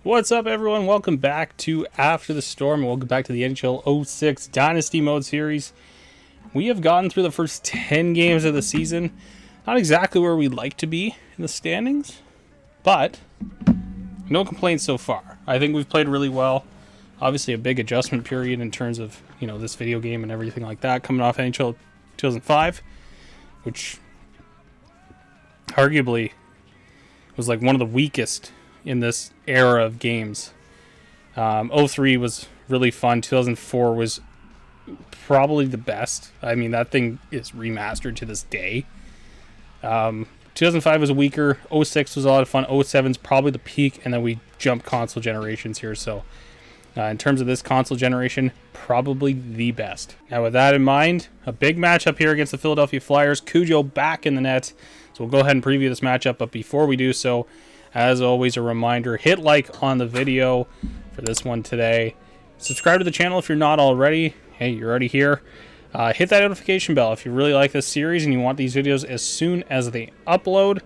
What's up, everyone? Welcome back to After the Storm. Welcome back to the NHL 06 Dynasty Mode series. We have gotten through the first 10 games of the season. Not exactly where we'd like to be in the standings, but no complaints so far. I think we've played really well. Obviously, a big adjustment period in terms of, this video game and everything like that, coming off NHL 2005, which arguably was like one of the weakest in this era of games. 03 was really fun. 2004 was probably the best. I mean, that thing is remastered to this day. 2005 was weaker. 06 was a lot of fun. 07 is probably the peak, and then we jumped console generations here. So in terms of this console generation, probably the best. Now, with that in mind, a big matchup here against the Philadelphia Flyers. Cujo back in the net. So we'll go ahead and preview this matchup. But before we do so, as always, a reminder, hit like on the video for this one today. Subscribe to the channel if you're not already. Hey, you're already here. Hit that notification bell if you really like this series and you want these videos as soon as they upload.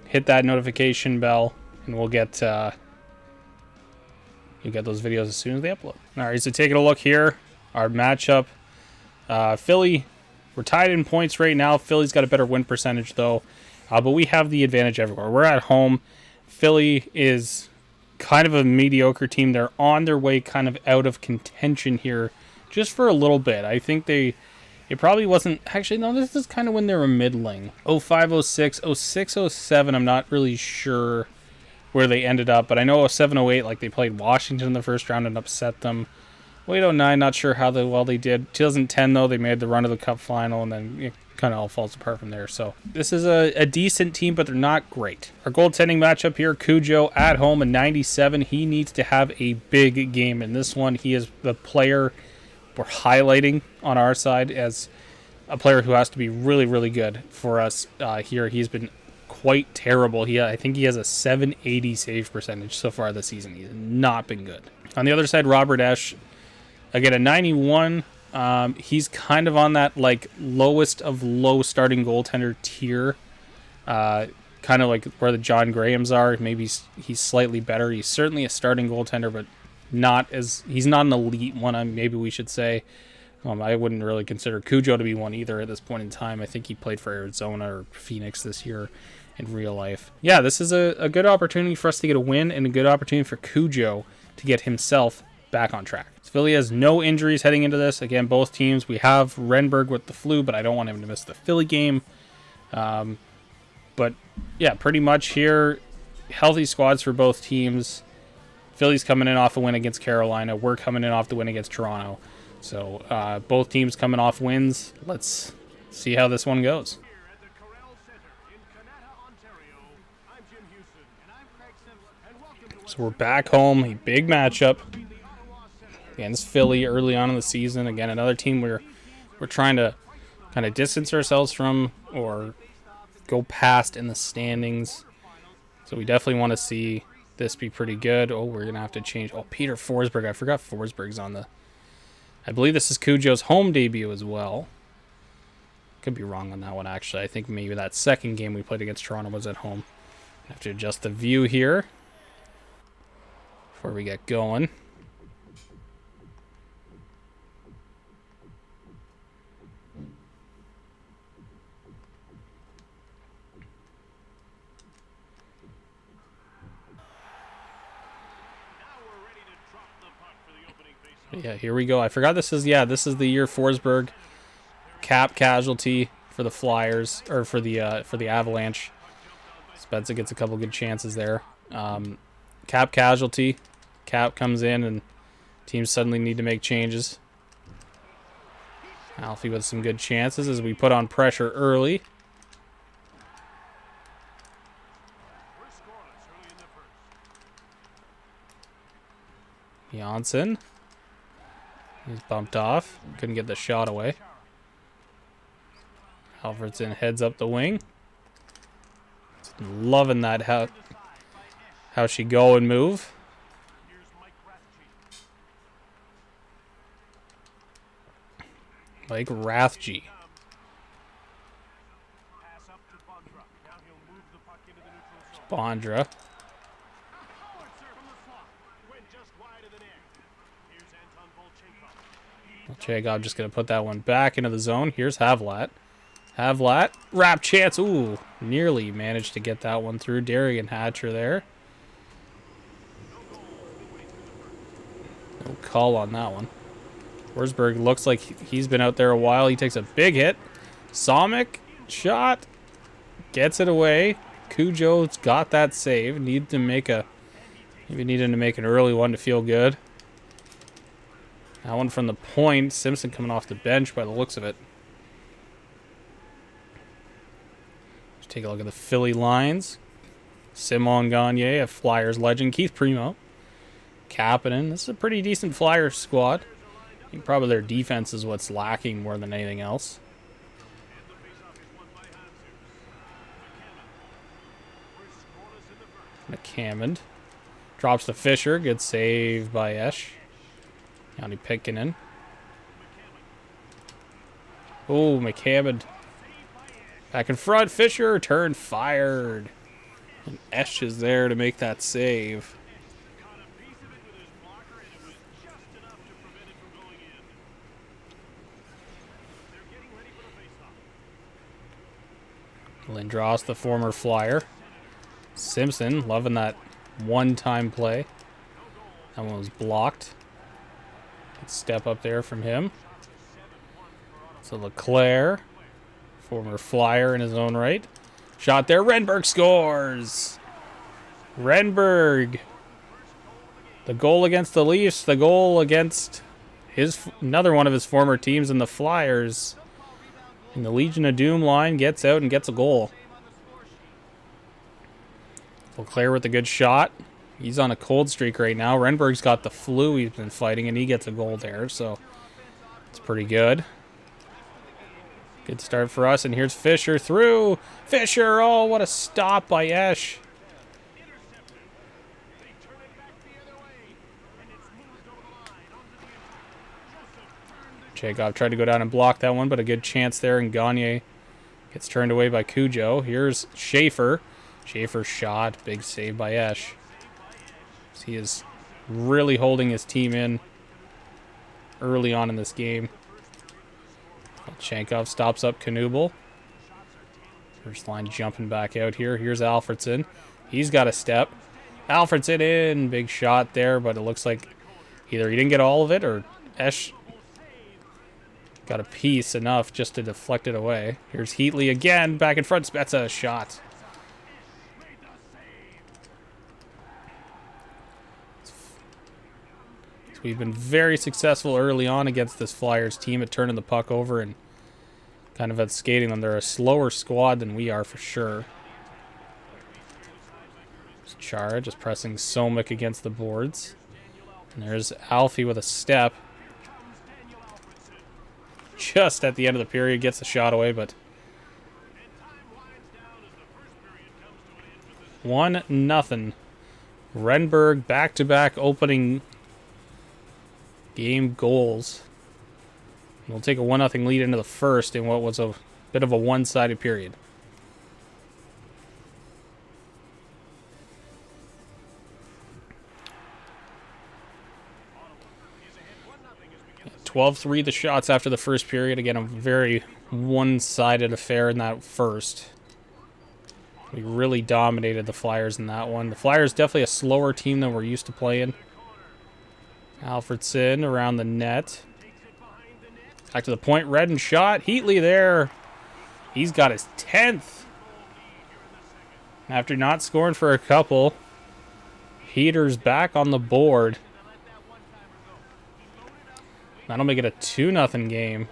Hit that notification bell and we'll get you'll get those videos as soon as they upload. All right, so taking a look here, our matchup. Philly, we're tied in points right now. Philly's got a better win percentage though, but we have the advantage everywhere. We're at home. Philly is kind of a mediocre team. They're on their way kind of out of contention here just for a little bit. I think it probably wasn't... Actually, no, this is kind of when they were middling. 05, 06, 06, 07, I'm not really sure where they ended up. But I know 07, 08, like they played Washington in the first round and upset them. 08, 09, not sure how well they did. 2010, though, they made the run to the Cup final and then... it kind of all falls apart from there. So this is a decent team, but they're not great. Our goaltending matchup here, Cujo at home, a 97. He needs to have a big game in this one. He is the player we're highlighting on our side as a player who has to be really, really good for us here. He's been quite terrible. I think he has a 780 save percentage so far this season. He's not been good. On the other side, Robert Esch, again, a 91. He's kind of on that like lowest of low starting goaltender tier, kind of like where the John Grahams are. Maybe he's slightly better. He's certainly a starting goaltender, but he's not an elite one. Maybe we should say. I wouldn't really consider Cujo to be one either at this point in time. I think he played for Arizona or Phoenix this year in real life. Yeah, this is a good opportunity for us to get a win and a good opportunity for Cujo to get himself back on track. Philly has no injuries heading into this. Again, both teams. We have Renberg with the flu, but I don't want him to miss the Philly game. But yeah, pretty much here, healthy squads for both teams. Philly's coming in off a win against Carolina. We're coming in off the win against Toronto. So both teams coming off wins. Let's see how this one goes. So we're back home. A big matchup against Philly early on in the season. Again, another team we're trying to kind of distance ourselves from or go past in the standings. So we definitely want to see this be pretty good. Oh, we're going to have to change. Oh, Peter Forsberg. I forgot Forsberg's on the... I believe this is Cujo's home debut as well. Could be wrong on that one, actually. I think maybe that second game we played against Toronto was at home. I have to adjust the view here before we get going. Yeah, here we go. I forgot this is the year Forsberg cap casualty for the Flyers or for the Avalanche. Spezza gets a couple good chances there. Cap casualty. Cap comes in and teams suddenly need to make changes. Alfie with some good chances as we put on pressure early. Janssen. He's bumped off. Couldn't get the shot away. Alfredson heads up the wing. Loving that how she go and move. Like Rathje. Bondra. Chagov just going to put that one back into the zone. Here's Havlat. Havlat, wrap chance. Ooh, nearly managed to get that one through. Darian Hatcher there. No call on that one. Forsberg looks like he's been out there a while. He takes a big hit. Somic, shot. Gets it away. Cujo's got that save. Maybe needed to make an early one to feel good. That one from the point. Simpson coming off the bench by the looks of it. Let's take a look at the Philly lines. Simon Gagne, a Flyers legend. Keith Primo. Kapanen. This is a pretty decent Flyers squad. I think probably their defense is what's lacking more than anything else. McCammond. Drops to Fisher. Good save by Esch. Yanni Pikkinen. Oh, McCammond. Back in front. Fisher. Turn fired. And Esch is there to make that save. Lindros, the former Flyer. Simpson, loving that one-time play. That one was blocked. Good step up there from him. So Leclerc, former Flyer in his own right. Shot there. Renberg scores. Renberg. The goal against the Leafs. The goal against another one of his former teams in the Flyers. And the Legion of Doom line gets out and gets a goal. Leclerc with a good shot. He's on a cold streak right now. Renberg's got the flu he's been fighting, and he gets a goal there, so it's pretty good. Good start for us, and here's Fisher through. Fisher, oh, what a stop by Esch. Chagov tried to go down and block that one, but a good chance there, and Gagne gets turned away by Cujo. Here's Schaefer. Schaefer's shot. Big save by Esch. He is really holding his team in early on in this game. Chenkov stops up Knubel. First line jumping back out here. Here's Alfredson. He's got a step. Alfredson in. Big shot there, but it looks like either he didn't get all of it or Esch got a piece enough just to deflect it away. Here's Heatley again. Back in front. Spezza shot. We've been very successful early on against this Flyers team at turning the puck over and kind of at skating them. They're a slower squad than we are for sure. Chara just pressing Somic against the boards. And there's Alfie with a step. Just at the end of the period, gets the shot away, but 1-0. Renberg back-to-back opening game goals. We'll take a 1-0 lead into the first in what was a bit of a one-sided period. Yeah, 12-3 the shots after the first period. Again, a very one-sided affair in that first. We really dominated the Flyers in that one. The Flyers definitely a slower team than we're used to playing. Alfredson around the net. Back to the point. Redden shot. Heatley there. He's got his 10th. After not scoring for a couple, Heater's back on the board. That'll make it a 2-0 game.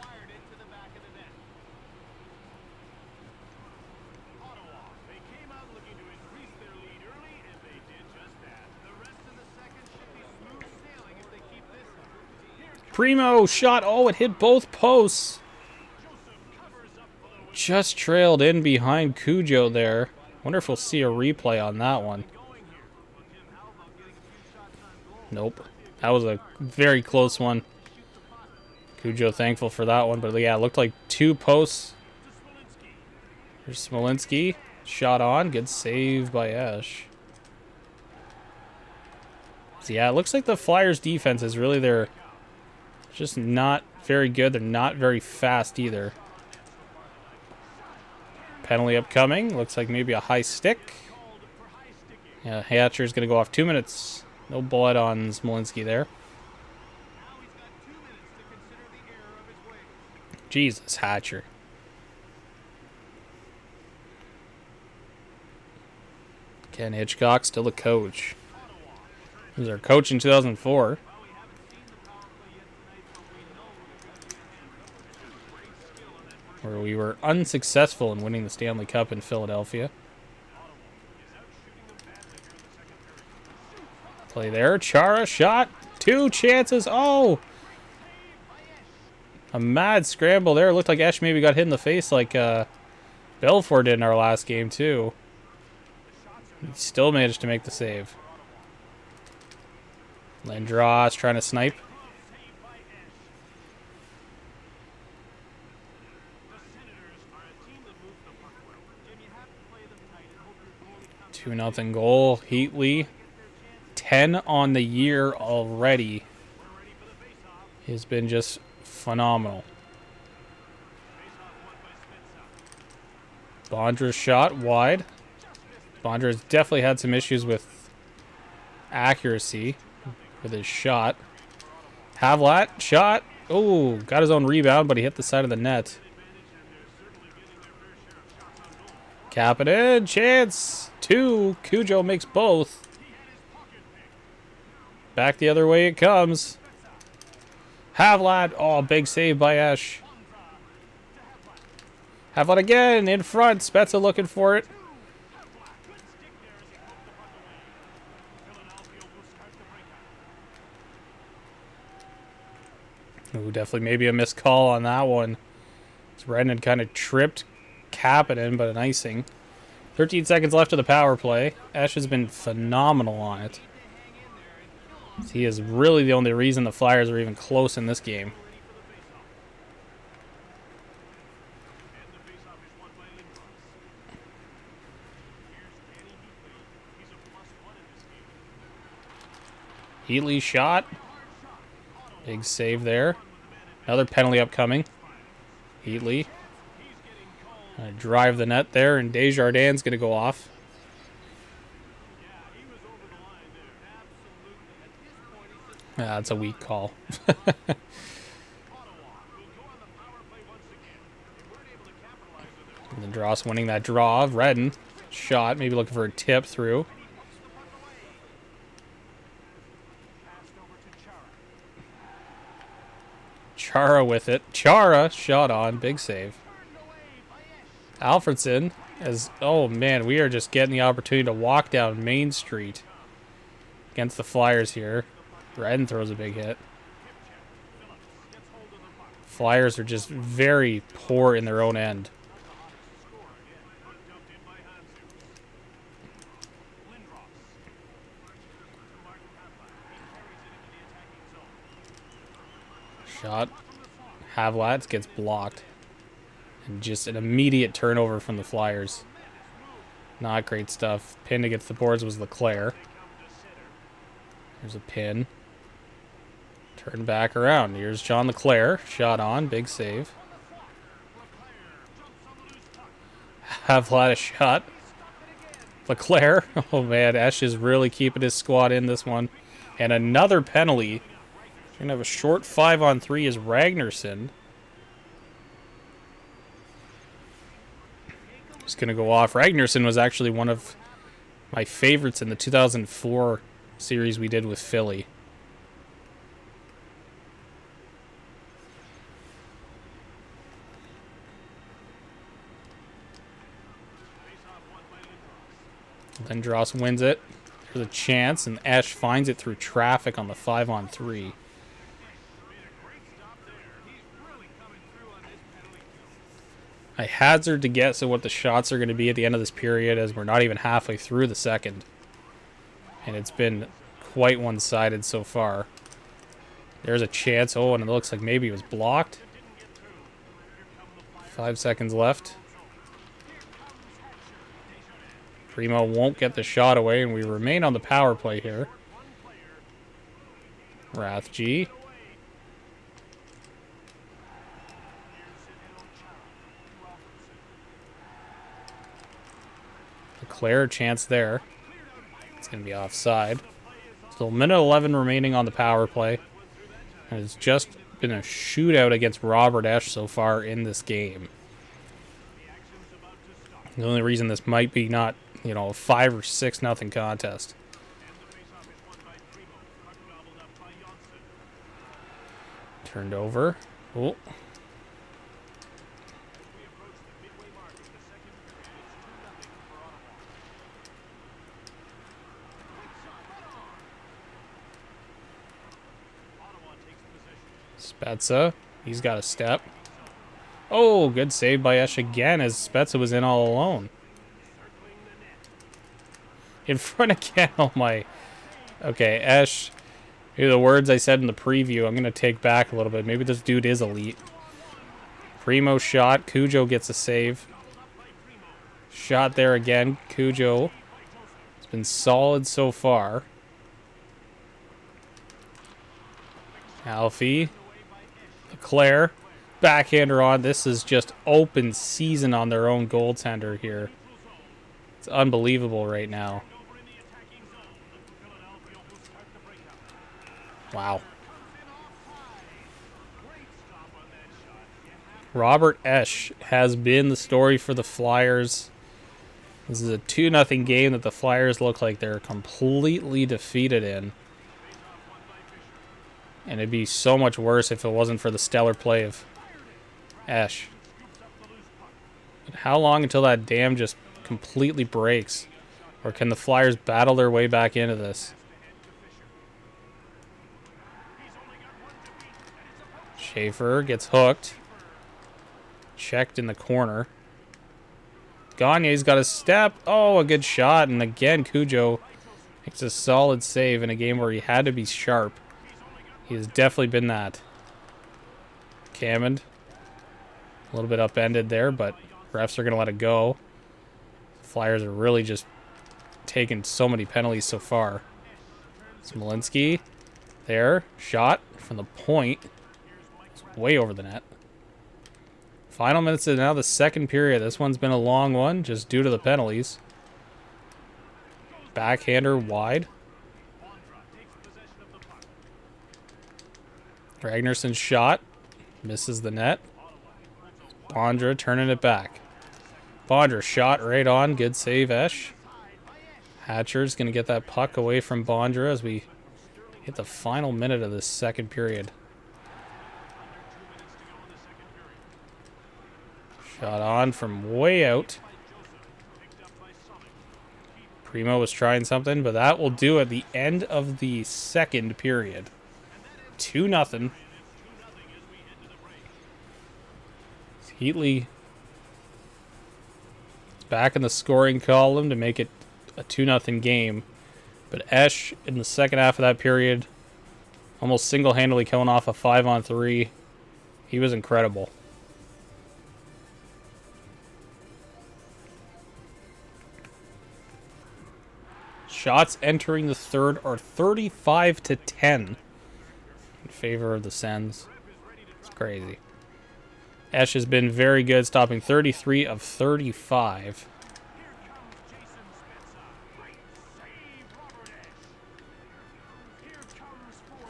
Primo shot. Oh, it hit both posts. Just trailed in behind Cujo there. Wonder if we'll see a replay on that one. Nope. That was a very close one. Cujo thankful for that one. But yeah, it looked like two posts. There's Smolinski. Shot on. Good save by Esch. So yeah, it looks like the Flyers defense is really their Just not very good. They're not very fast either. Penalty upcoming. Looks like maybe a high stick. Yeah, Hatcher's going to go off 2 minutes. No blood on Smolinski there. Jesus, Hatcher. Ken Hitchcock, still the coach. He was our coach in 2004. Where we were unsuccessful in winning the Stanley Cup in Philadelphia. Play there. Chara shot. 2 chances. Oh! A mad scramble there. Looked like Esch maybe got hit in the face like Belfort did in our last game too. He still managed to make the save. Lindros trying to snipe. Two 2-0 goal. Heatley. 10 on the year already. He's been just phenomenal. Bondra's shot wide. Bondra's definitely had some issues with accuracy with his shot. Havlat shot. Oh, got his own rebound, but he hit the side of the net. Kapanen, chance. 2. Cujo makes both. Back the other way it comes. Havlat. Oh, big save by Esch. Havlat again in front. Spezza looking for it. Ooh, definitely maybe a missed call on that one. Redden kind of tripped Kapanen, but an icing. 13 seconds left of the power play. Esch has been phenomenal on it. He is really the only reason the Flyers are even close in this game. Heatley shot. Big save there. Another penalty upcoming. Heatley. Drive the net there, and Desjardins going to go off. That's a weak call. And then Dross winning that draw. Redden shot, maybe looking for a tip through. Chara with it. Chara shot on, big save. Alfredson as oh man, we are just getting the opportunity to walk down Main Street against the Flyers here. Redden throws a big hit. Flyers are just very poor in their own end. Shot. Havlat gets blocked. And just an immediate turnover from the Flyers. Not great stuff. Pin against the boards was Leclerc. There's a pin. Turn back around. Here's John Leclerc. Shot on. Big save. Havlat a shot. Leclerc. Oh man, Esch is really keeping his squad in this one. And another penalty. We're going to have a short 5-on-3 as Ragnarsson. Just going to go off. Ragnarsson was actually one of my favorites in the 2004 series we did with Philly. Then Dross wins it. There's a chance, and Esch finds it through traffic on the 5-on-3. I hazard to guess at what the shots are going to be at the end of this period, as we're not even halfway through the second. And it's been quite one-sided so far. There's a chance. Oh, and it looks like maybe it was blocked. 5 seconds left. Primo won't get the shot away, and we remain on the power play here. Rathje. Declare a chance there. It's going to be offside. Still a minute 11 remaining on the power play. And it's just been a shootout against Robert Esch so far in this game. The only reason this might be not, you know, a 5 or 6 nothing contest. Turned over. Oh. Spezza, he's got a step. Oh, good save by Esch again as Spezza was in all alone. In front again, oh my. Okay, Esch, maybe the words I said in the preview, I'm going to take back a little bit. Maybe this dude is elite. Primo shot, Cujo gets a save. Shot there again, Cujo. It's been solid so far. Alfie. Leclerc. Backhander on. This is just open season on their own goaltender here. It's unbelievable right now. Wow. Robert Esch has been the story for the Flyers. This is a 2-0 game that the Flyers look like they're completely defeated in. And it'd be so much worse if it wasn't for the stellar play of Esch. But how long until that dam just completely breaks? Or can the Flyers battle their way back into this? Schaefer gets hooked. Checked in the corner. Gagne's got a step. Oh, a good shot. And again, Cujo makes a solid save in a game where he had to be sharp. He has definitely been that. Cammond. A little bit upended there, but refs are going to let it go. Flyers are really just taking so many penalties so far. Smolinski. There. Shot from the point. It's way over the net. Final minutes of now the second period. This one's been a long one, just due to the penalties. Backhander wide. Ragnarsson's shot. Misses the net. Bondra turning it back. Bondra shot right on. Good save, Esch. Hatcher's going to get that puck away from Bondra as we hit the final minute of this second period. Shot on from way out. Primo was trying something, but that will do at the end of the second period. 2-0. Heatley is back in the scoring column to make it a 2-0 game. But Esch, in the second half of that period, almost single-handedly killing off a 5-on-3. He was incredible. Shots entering the third are 35-10 in favor of the Sens. It's crazy. Esch has been very good, stopping 33 of 35.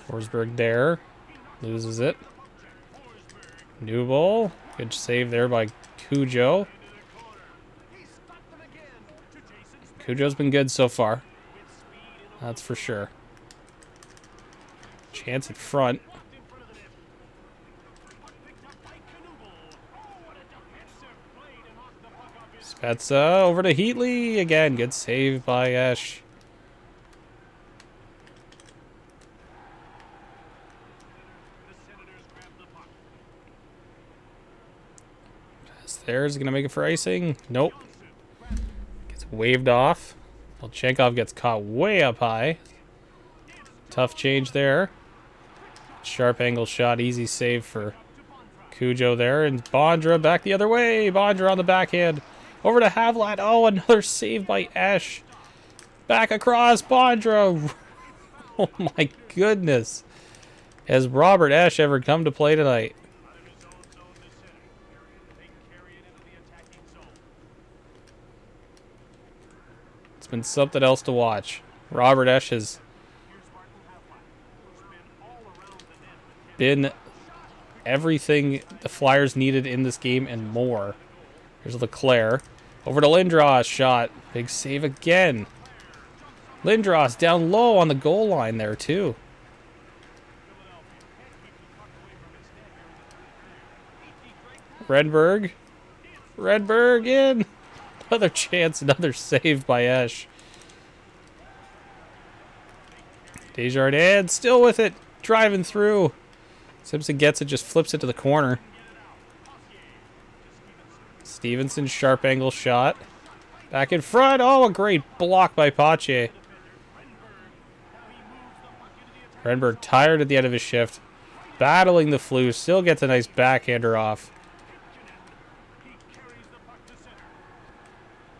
Forsberg there. Loses it. New ball. Good save there by Cujo. Cujo's been good so far. That's for sure. Chance in front. Spezza over to Heatley. Again, good save by Esch. Pass there. Is he going to make it for icing? Nope. Gets waved off. Volchenkov gets caught way up high. Tough change there. Sharp angle shot. Easy save for Cujo there. And Bondra back the other way. Bondra on the backhand. Over to Havlat. Oh, another save by Esch. Back across. Bondra. Oh, my goodness. Has Robert Esch ever come to play tonight? been something else to watch. Robert Esch has been everything the Flyers needed in this game and more. Here's Leclerc. Over to Lindros. Shot. Big save again. Lindros down low on the goal line there, too. Redberg. Redberg in. Another chance, another save by Esch. Desjardins still with it. Driving through. Simpson gets it, just flips it to the corner. Stevenson, sharp angle shot. Back in front. Oh, a great block by PHI. Renberg tired at the end of his shift. Battling the flu. Still gets a nice backhander off.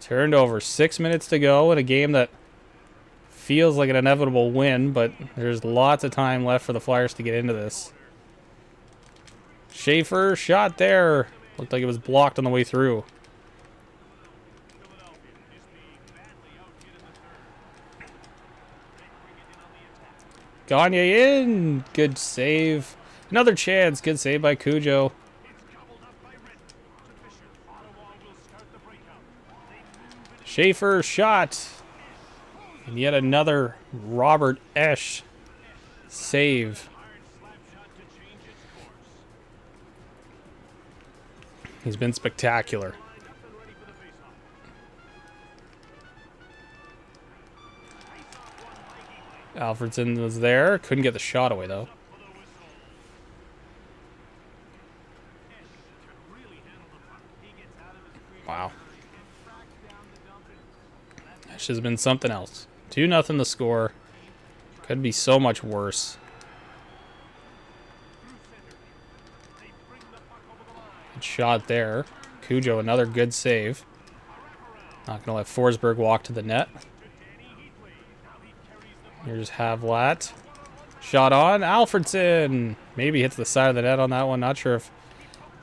Turned over. 6 minutes to go in a game that feels like an inevitable win, but there's lots of time left for the Flyers to get into this. Schaefer, shot there. Looked like it was blocked on the way through. Gagne in. Good save. Another chance. Good save by Cujo. Schaefer, shot. And yet another Robert Esch save. He's been spectacular. Alfredson was there. Couldn't get the shot away, though. Wow. This has been something else. 2-0 the score. Could be so much worse. Good shot there. Cujo, another good save. Not going to let Forsberg walk to the net. Here's Havlat. Shot on. Alfredson. Maybe hits the side of the net on that one. Not sure if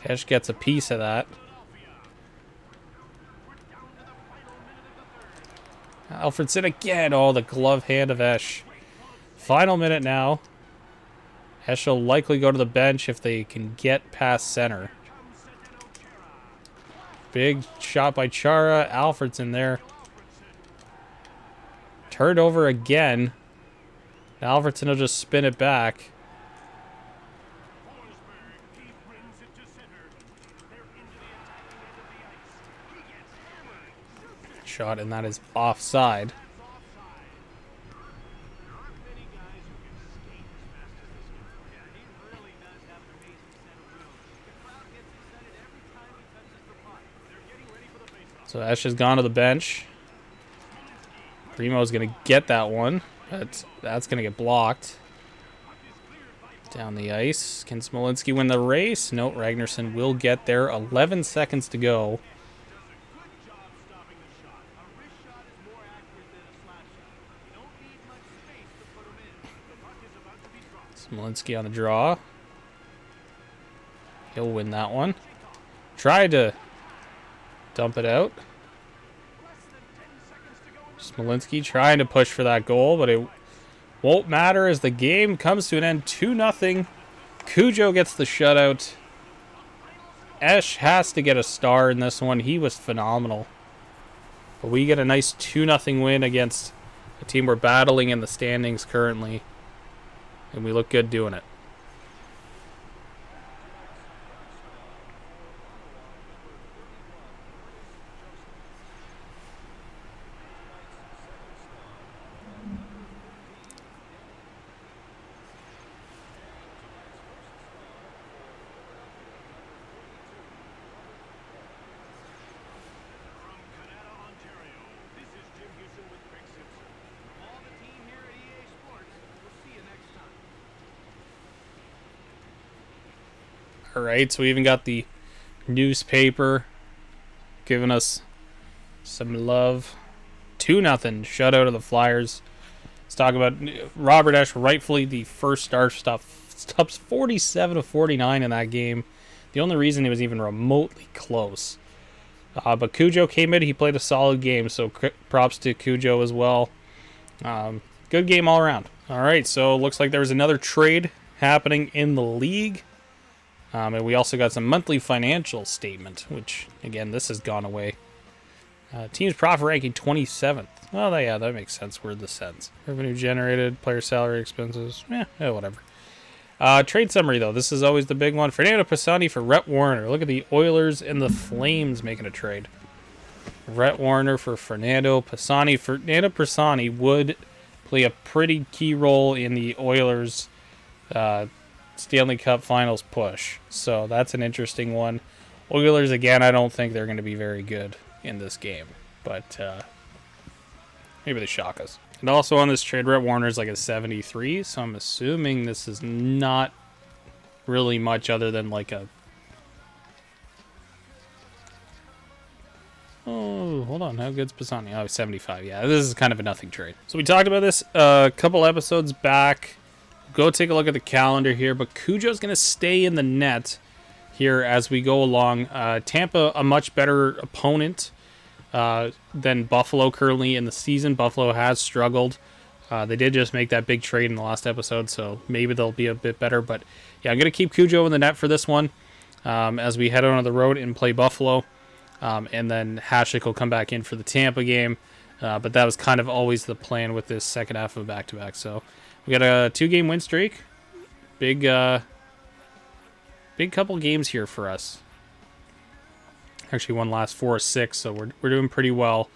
Esch gets a piece of that. Alfredson again. Oh, the glove hand of Esch. Final minute now. Esch will likely go to the bench if they can get past center. Big shot by Chara. Alfredson there. Turned over again. Alfredson will just spin it back. Shot, and that is offside. So Esch has gone to the bench. Primo's going to get that one. That's going to get blocked. Down the ice. Can Smolinski win the race? No, Ragnarsson will get there. 11 seconds to go. Smolinski on the draw. He'll win that one. Tried to dump it out. Smolinski trying to push for that goal, but it won't matter as the game comes to an end. 2-0. Cujo gets the shutout. Esch has to get a star in this one. He was phenomenal. But we get a nice 2-0 win against a team we're battling in the standings currently. And we look good doing it. Alright, so we even got the newspaper giving us some love. 2-0 shutout of the Flyers. Let's talk about Robert Esch, rightfully the first star stops 47 of 49 in that game. The only reason he was even remotely close But Cujo came in. He played a solid game, so props to Cujo as well. Good game all around. All right, so looks like there was another trade happening in the league. And we also got some monthly financial statement, which, again, this has gone away. Team's profit ranking 27th. Well, yeah, that makes sense. We're the Sens. Revenue generated, player salary expenses. Yeah, whatever. Trade summary, though. This is always the big one. Fernando Pisani for Rhett Warrener. Look at the Oilers and the Flames making a trade. Rhett Warrener for Fernando Pisani. Fernando Pisani would play a pretty key role in the Oilers' Stanley Cup Finals push. So that's an interesting one. Oilers, again, I don't think they're going to be very good in this game. But maybe they shock us. And also on this trade, Rhett Warrener is like a 73, so I'm assuming this is not really much other than like a... Oh, hold on. How good's Pisani? Oh, 75. Yeah, this is kind of a nothing trade. So we talked about this a couple episodes back. Go take a look at the calendar here, but Cujo's going to stay in the net here as we go along. Tampa, a much better opponent than Buffalo currently in the season. Buffalo has struggled. They did just make that big trade in the last episode, so maybe they'll be a bit better. But yeah, I'm going to keep Cujo in the net for this one as we head on the road and play Buffalo. And then Hasek will come back in for the Tampa game. But that was kind of always the plan with this second half of back-to-back. So we got a 2-game win streak. Big couple games here for us. Actually won last 4 or 6, so we're doing pretty well.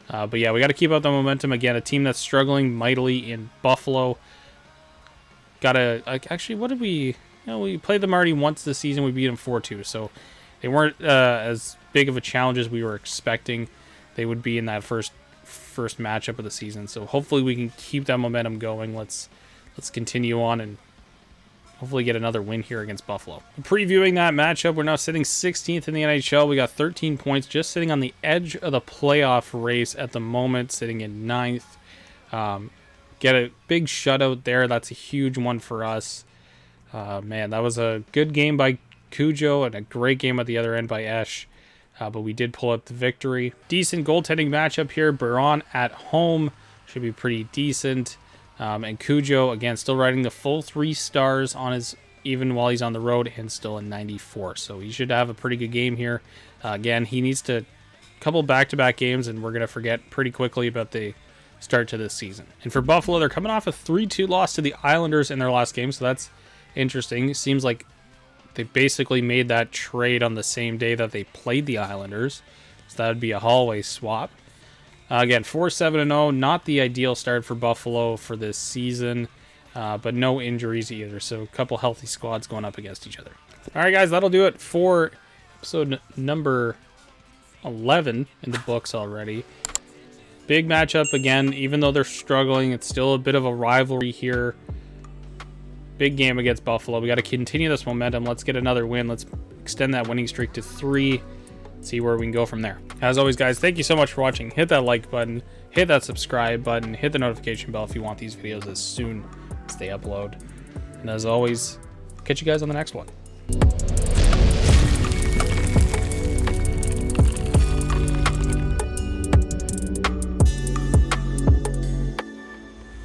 But yeah, we got to keep up the momentum. Again, a team that's struggling mightily in Buffalo. Actually, what did we... we played them already once this season. We beat them 4-2, so they weren't as big of a challenge as we were expecting they would be in that first matchup of the season. So hopefully we can keep that momentum going. Let's continue on and hopefully get another win here against Buffalo. Previewing that matchup, we're now sitting 16th in the NHL. We got 13 points, just sitting on the edge of the playoff race at the moment, sitting in 9th. Get a big shutout there. That's a huge one for us. Man, that was a good game by Cujo and a great game at the other end by Esh. But we did pull up the victory. Decent goaltending matchup here. Baron at home should be pretty decent. And Cujo, again, still riding the full 3 stars on his, even while he's on the road, and still in 94. So he should have a pretty good game here. Again, he needs to couple back-to-back games, and we're going to forget pretty quickly about the start to this season. And for Buffalo, they're coming off a 3-2 loss to the Islanders in their last game, so that's interesting. It seems like they basically made that trade on the same day that they played the Islanders. So that would be a hallway swap. Again, 4-7-0, not the ideal start for Buffalo for this season, but no injuries either. So a couple healthy squads going up against each other. All right, guys, that'll do it for episode number 11 in the books already. Big matchup again, even though they're struggling, it's still a bit of a rivalry here. Big game against Buffalo. We got to continue this momentum. Let's get another win. Let's extend that winning streak to 3. See where we can go from there. As always, guys, thank you so much for watching. Hit that like button, hit that subscribe button, hit the notification bell if you want these videos as soon as they upload. And as always, catch you guys on the next one.